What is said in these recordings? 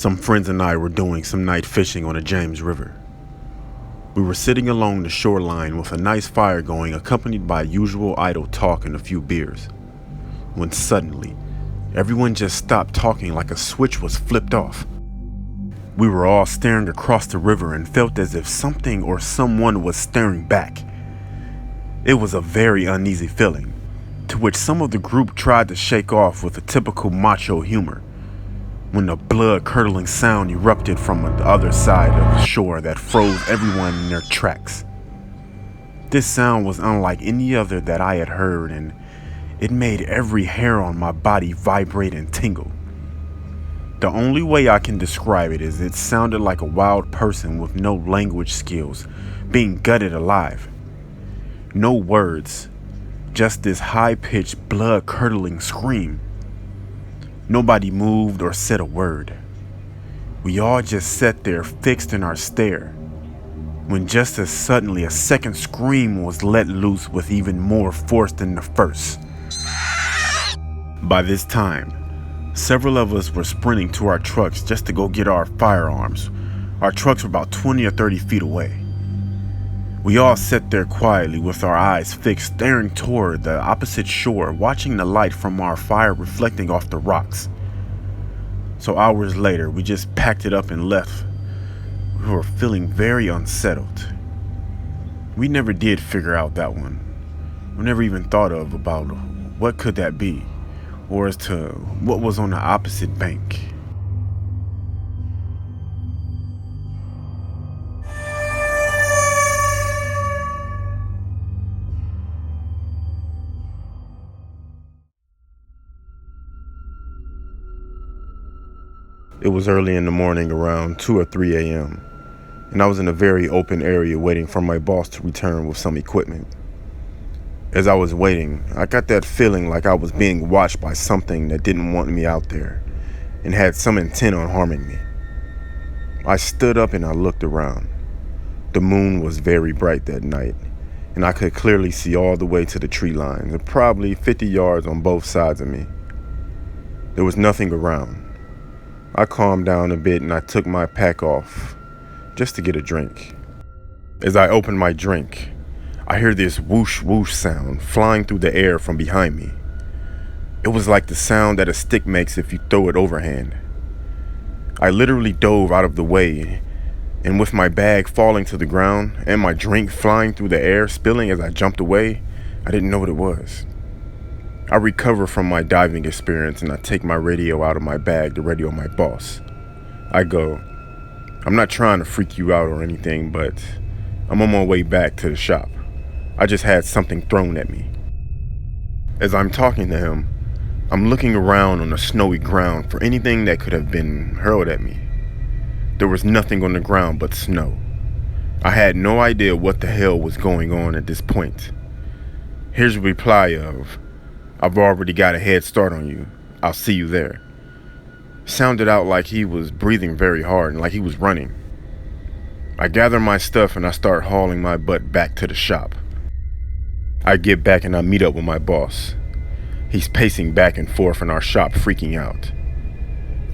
Some friends and I were doing some night fishing on the James River. We were sitting along the shoreline with a nice fire going, accompanied by usual idle talk and a few beers, when suddenly, everyone just stopped talking like a switch was flipped off. We were all staring across the river and felt as if something or someone was staring back. It was a very uneasy feeling, to which some of the group tried to shake off with a typical macho humor, when a blood-curdling sound erupted from the other side of the shore that froze everyone in their tracks. This sound was unlike any other that I had heard, and it made every hair on my body vibrate and tingle. The only way I can describe it is it sounded like a wild person with no language skills being gutted alive. No words, just this high-pitched, blood-curdling scream. Nobody moved or said a word. We all just sat there fixed in our stare, when just as suddenly a second scream was let loose with even more force than the first. By this time, several of us were sprinting to our trucks just to go get our firearms. Our trucks were about 20 or 30 feet away. We all sat there quietly with our eyes fixed, staring toward the opposite shore, watching the light from our fire reflecting off the rocks. So hours later, we just packed it up and left. We were feeling very unsettled. We never did figure out that one. We never even thought about what could that be, or as to what was on the opposite bank. It was early in the morning, around 2 or 3 a.m., and I was in a very open area waiting for my boss to return with some equipment. As I was waiting, I got that feeling like I was being watched by something that didn't want me out there and had some intent on harming me. I stood up and I looked around. The moon was very bright that night, and I could clearly see all the way to the tree lines, probably 50 yards on both sides of me. There was nothing around. I calmed down a bit and I took my pack off just to get a drink. As I opened my drink, I hear this whoosh whoosh sound flying through the air from behind me. It was like the sound that a stick makes if you throw it overhand. I literally dove out of the way, and with my bag falling to the ground and my drink flying through the air, spilling as I jumped away, I didn't know what it was. I recover from my diving experience and I take my radio out of my bag to radio my boss. I go, "I'm not trying to freak you out or anything, but I'm on my way back to the shop. I just had something thrown at me." As I'm talking to him, I'm looking around on the snowy ground for anything that could have been hurled at me. There was nothing on the ground but snow. I had no idea what the hell was going on at this point. Here's a reply of, "I've already got a head start on you. I'll see you there." Sounded out like he was breathing very hard and like he was running. I gather my stuff and I start hauling my butt back to the shop. I get back and I meet up with my boss. He's pacing back and forth in our shop, freaking out.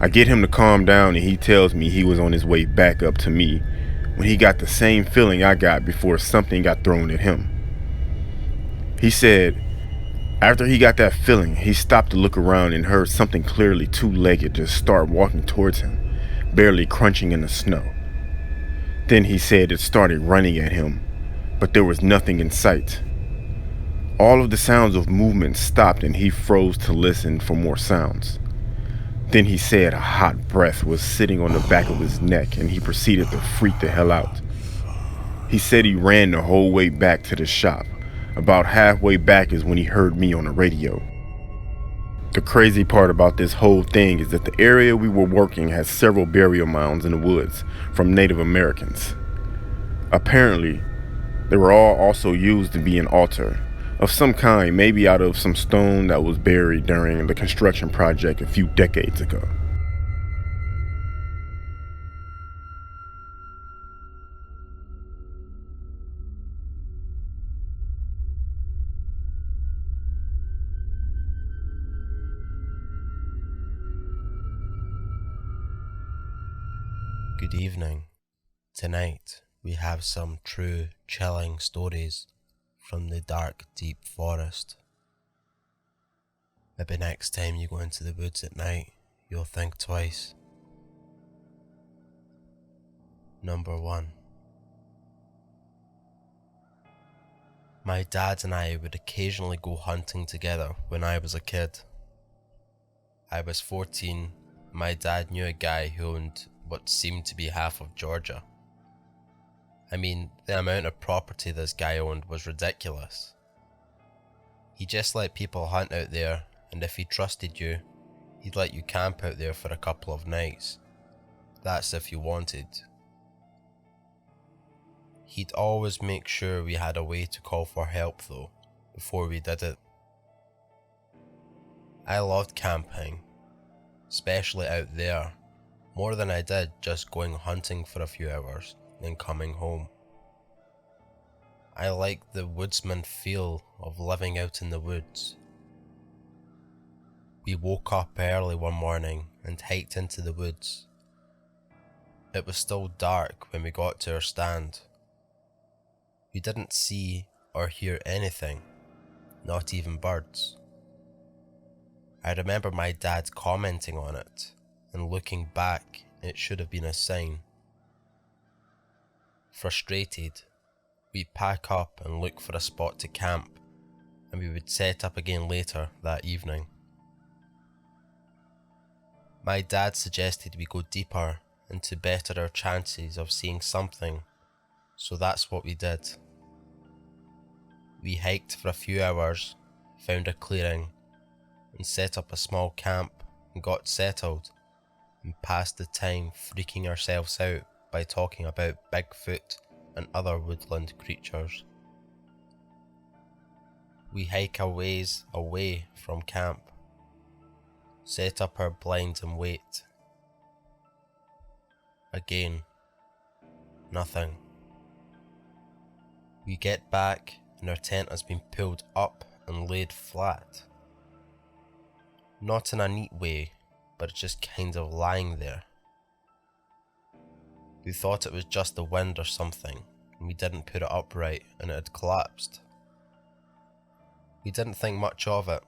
I get him to calm down and he tells me he was on his way back up to me when he got the same feeling I got before something got thrown at him. He said, after he got that feeling, he stopped to look around and heard something clearly two-legged just start walking towards him, barely crunching in the snow. Then he said it started running at him, but there was nothing in sight. All of the sounds of movement stopped and he froze to listen for more sounds. Then he said a hot breath was sitting on the back of his neck and he proceeded to freak the hell out. He said he ran the whole way back to the shop. About halfway back is when he heard me on the radio. The crazy part about this whole thing is that the area we were working has several burial mounds in the woods from Native Americans. Apparently, they were all also used to be an altar of some kind, maybe out of some stone that was buried during the construction project a few decades ago. Good evening. Tonight we have some true chilling stories from the dark, deep forest. Maybe next time you go into the woods at night, you'll think twice. Number 1. My dad and I would occasionally go hunting together when I was a kid. I was 14. My dad knew a guy who owned what seemed to be half of Georgia. I mean, the amount of property this guy owned was ridiculous. He just let people hunt out there, and if he trusted you, he'd let you camp out there for a couple of nights. That's if you wanted. He'd always make sure we had a way to call for help though, before we did it. I loved camping, especially out there, more than I did just going hunting for a few hours, then coming home. I liked the woodsman feel of living out in the woods. We woke up early one morning and hiked into the woods. It was still dark when we got to our stand. We didn't see or hear anything, not even birds. I remember my dad commenting on it, and looking back, it should have been a sign. Frustrated, we'd pack up and look for a spot to camp, and we would set up again later that evening. My dad suggested we go deeper and to better our chances of seeing something, so that's what we did. We hiked for a few hours, found a clearing, and set up a small camp and got settled, and passed the time freaking ourselves out by talking about Bigfoot and other woodland creatures. We hike a ways away from camp, set up our blinds and wait. Again, nothing. We get back and our tent has been pulled up and laid flat. Not in a neat way, but just kind of lying there. We thought it was just the wind or something, and we didn't put it upright and it had collapsed. We didn't think much of it.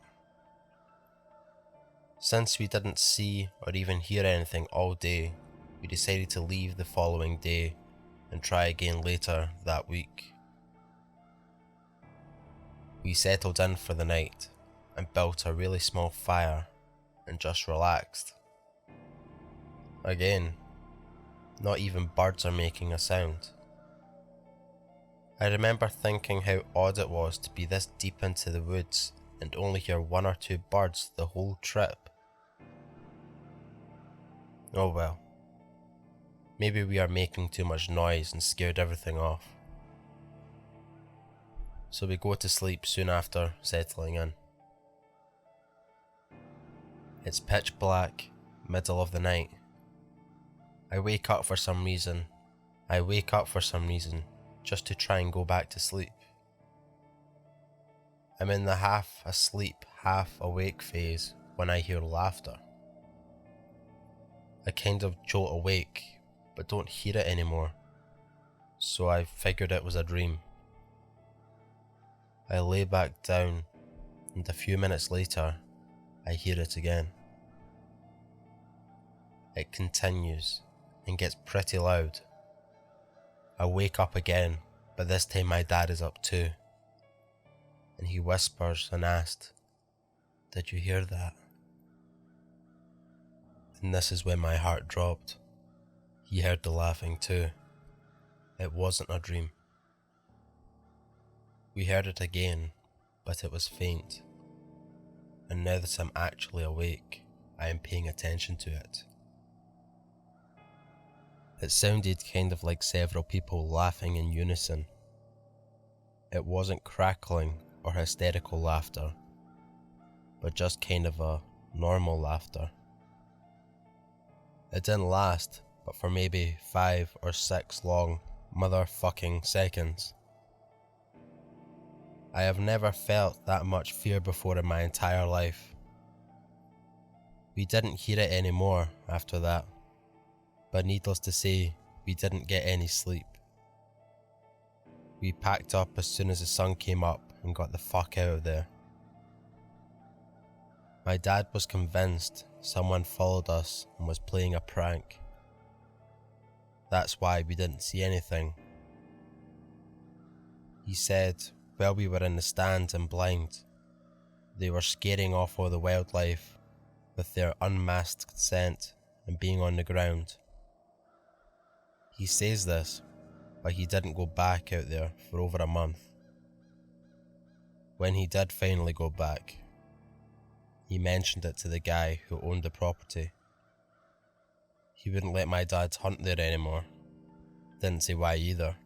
Since we didn't see or even hear anything all day, we decided to leave the following day and try again later that week. We settled in for the night and built a really small fire and just relaxed. Again, not even birds are making a sound. I remember thinking how odd it was to be this deep into the woods and only hear 1 or 2 birds the whole trip. Oh well. Maybe we are making too much noise and scared everything off. So we go to sleep soon after settling in. It's pitch black, middle of the night. I wake up for some reason, just to try and go back to sleep. I'm in the half asleep, half awake phase when I hear laughter. I kind of jolt awake, but don't hear it anymore, so I figured it was a dream. I lay back down, and a few minutes later, I hear it again. It continues and gets pretty loud. I wake up again, but this time my dad is up too. And he whispers and asks, "Did you hear that?" And this is when my heart dropped. He heard the laughing too. It wasn't a dream. We heard it again, but it was faint. And now that I'm actually awake, I am paying attention to it. It sounded kind of like several people laughing in unison. It wasn't crackling or hysterical laughter, but just kind of a normal laughter. It didn't last, but for maybe 5 or 6 long motherfucking seconds. I have never felt that much fear before in my entire life. We didn't hear it anymore after that. But needless to say, we didn't get any sleep. We packed up as soon as the sun came up and got the fuck out of there. My dad was convinced someone followed us and was playing a prank. That's why we didn't see anything. He said while we were in the stands and blind, they were scaring off all the wildlife with their unmasked scent and being on the ground. He says this, but he didn't go back out there for over a month. When he did finally go back, he mentioned it to the guy who owned the property. He wouldn't let my dad hunt there anymore. Didn't say why either.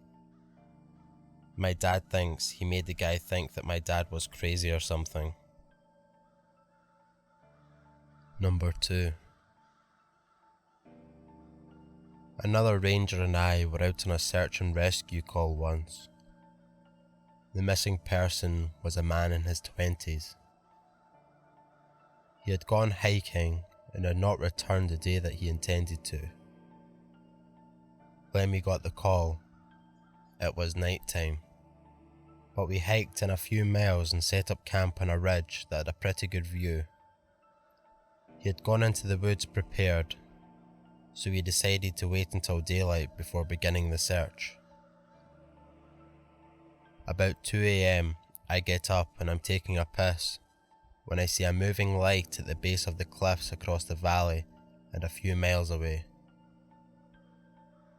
My dad thinks he made the guy think that my dad was crazy or something. Number 2. Another ranger and I were out on a search and rescue call once. The missing person was a man in his 20s. He had gone hiking and had not returned the day that he intended to. When we got the call, it was night time, but we hiked in a few miles and set up camp on a ridge that had a pretty good view. He had gone into the woods prepared, so we decided to wait until daylight before beginning the search. About 2 a.m, I get up and I'm taking a piss when I see a moving light at the base of the cliffs across the valley and a few miles away.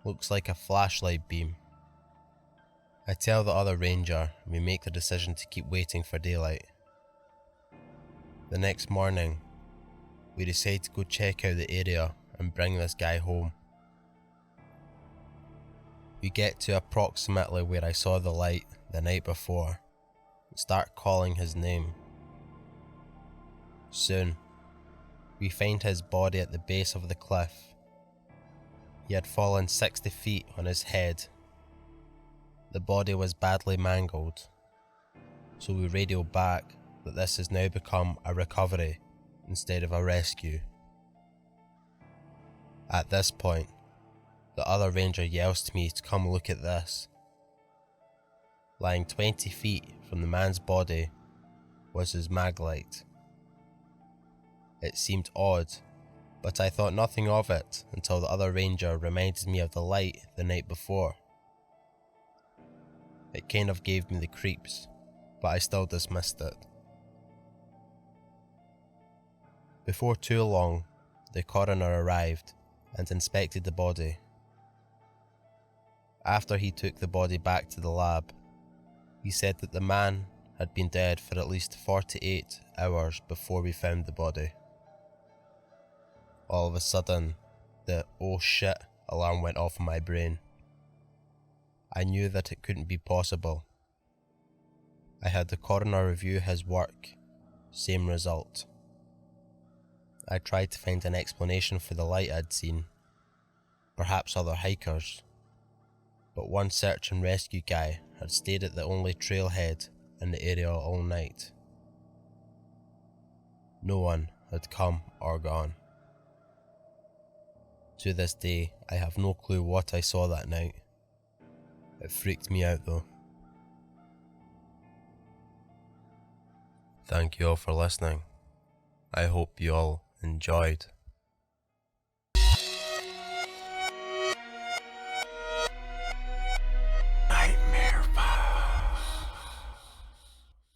Looks like a flashlight beam. I tell the other ranger and we make the decision to keep waiting for daylight. The next morning, we decide to go check out the area and bring this guy home. We get to approximately where I saw the light the night before and start calling his name. Soon, we find his body at the base of the cliff. He had fallen 60 feet on his head. The body was badly mangled, so we radio back that this has now become a recovery instead of a rescue. At this point, the other ranger yells to me to come look at this. Lying 20 feet from the man's body was his mag light. It seemed odd, but I thought nothing of it until the other ranger reminded me of the light the night before. It kind of gave me the creeps, but I still dismissed it. Before too long, the coroner arrived and inspected the body. After he took the body back to the lab, he said that the man had been dead for at least 48 hours before we found the body. All of a sudden, the "oh shit" alarm went off in my brain. I knew that it couldn't be possible. I had the coroner review his work. Same result. I tried to find an explanation for the light I'd seen. Perhaps other hikers. But one search and rescue guy had stayed at the only trailhead in the area all night. No one had come or gone. To this day, I have no clue what I saw that night. It freaked me out though. Thank you all for listening. I hope you all enjoyed.